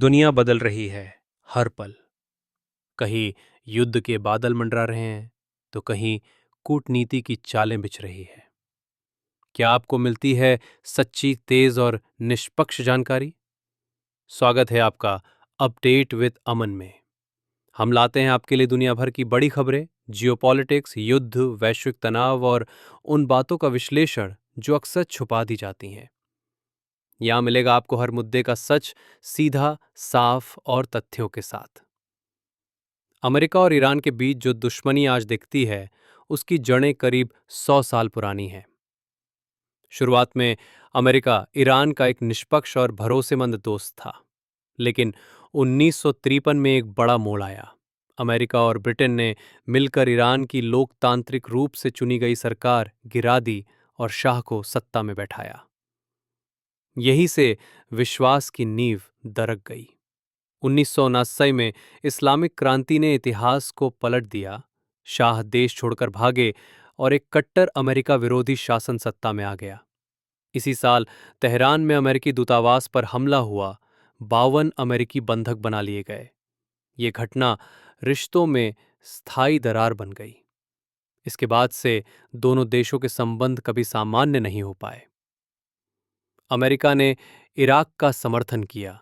दुनिया बदल रही है हर पल। कहीं युद्ध के बादल मंडरा रहे हैं तो कहीं कूटनीति की चालें बिछ रही है। क्या आपको मिलती है सच्ची, तेज और निष्पक्ष जानकारी? स्वागत है आपका अपडेट विद अमन में। हम लाते हैं आपके लिए दुनिया भर की बड़ी खबरें, जियोपॉलिटिक्स, युद्ध, वैश्विक तनाव और उन बातों का विश्लेषण जो अक्सर छुपा दी जाती हैं। यहां मिलेगा आपको हर मुद्दे का सच, सीधा, साफ और तथ्यों के साथ। अमेरिका और ईरान के बीच जो दुश्मनी आज दिखती है, उसकी जड़ें करीब 100 साल पुरानी हैं। शुरुआत में अमेरिका ईरान का एक निष्पक्ष और भरोसेमंद दोस्त था, लेकिन 1953 में एक बड़ा मोड़ आया। अमेरिका और ब्रिटेन ने मिलकर ईरान की लोकतांत्रिक रूप से चुनी गई सरकार गिरा दी और शाह को सत्ता में बैठाया। यहीं से विश्वास की नींव दरक गई। 1979 में इस्लामिक क्रांति ने इतिहास को पलट दिया। शाह देश छोड़कर भागे और एक कट्टर अमेरिका विरोधी शासन सत्ता में आ गया। इसी साल तेहरान में अमेरिकी दूतावास पर हमला हुआ। 52 अमेरिकी बंधक बना लिए गए। ये घटना रिश्तों में स्थायी दरार बन गई। इसके बाद से दोनों देशों के संबंध कभी सामान्य नहीं हो पाए। अमेरिका ने इराक का समर्थन किया,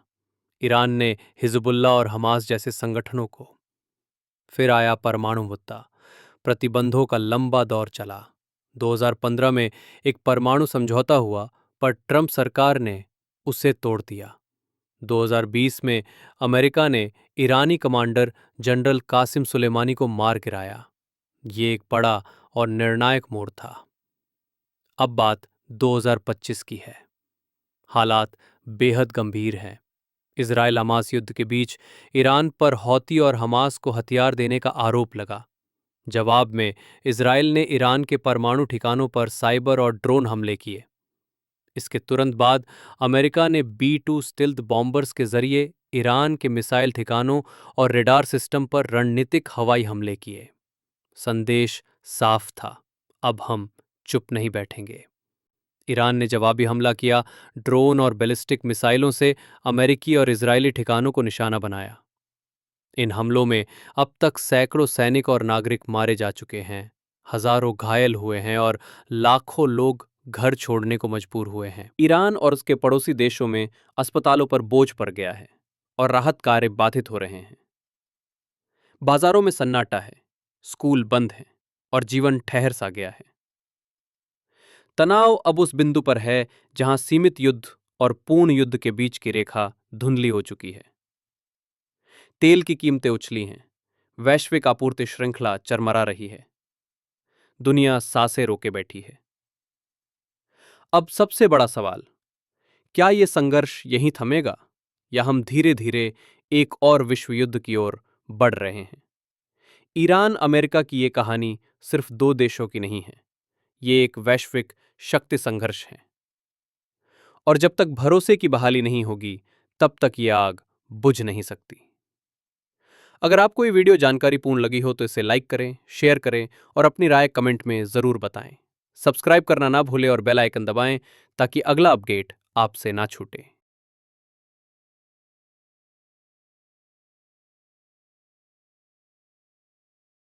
ईरान ने हिजबुल्लाह और हमास जैसे संगठनों को। फिर आया परमाणु मुद्दा। प्रतिबंधों का लंबा दौर चला। 2015 में एक परमाणु समझौता हुआ, पर ट्रंप सरकार ने उसे तोड़ दिया। 2020 में अमेरिका ने ईरानी कमांडर जनरल कासिम सुलेमानी को मार गिराया। ये एक बड़ा और निर्णायक मोड़ था। अब बात 2025 की है। हालात बेहद गंभीर हैं। इजरायल हमास युद्ध के बीच ईरान पर हौती और हमास को हथियार देने का आरोप लगा। जवाब में इजरायल ने ईरान के परमाणु ठिकानों पर साइबर और ड्रोन हमले किए। इसके तुरंत बाद अमेरिका ने B-2 स्टिल्थ बॉम्बर्स के जरिए ईरान के मिसाइल ठिकानों और रेडार सिस्टम पर रणनीतिक हवाई हमले किए। संदेश साफ था, अब हम चुप नहीं बैठेंगे। ईरान ने जवाबी हमला किया, ड्रोन और बैलिस्टिक मिसाइलों से अमेरिकी और इजरायली ठिकानों को निशाना बनाया। इन हमलों में अब तक सैकड़ों सैनिक और नागरिक मारे जा चुके हैं, हजारों घायल हुए हैं और लाखों लोग घर छोड़ने को मजबूर हुए हैं। ईरान और उसके पड़ोसी देशों में अस्पतालों पर बोझ पड़ गया है और राहत कार्य बाधित हो रहे हैं। बाजारों में सन्नाटा है, स्कूल बंद हैं और जीवन ठहर सा गया है। तनाव अब उस बिंदु पर है जहां सीमित युद्ध और पूर्ण युद्ध के बीच की रेखा धुंधली हो चुकी है। तेल की कीमतें उछली हैं, वैश्विक आपूर्ति श्रृंखला चरमरा रही है, दुनिया सांसें रोके बैठी है। अब सबसे बड़ा सवाल, क्या यह संघर्ष यहीं थमेगा या हम धीरे धीरे एक और विश्व युद्ध की ओर बढ़ रहे हैं? ईरान अमेरिका की यह कहानी सिर्फ दो देशों की नहीं है, ये एक वैश्विक शक्ति संघर्ष है। और जब तक भरोसे की बहाली नहीं होगी, तब तक ये आग बुझ नहीं सकती। अगर आपको ये वीडियो जानकारीपूर्ण लगी हो तो इसे लाइक करें, शेयर करें और अपनी राय कमेंट में जरूर बताएं। सब्सक्राइब करना ना भूलें और बेल आइकन दबाएं ताकि अगला अपडेट आपसे ना छूटे।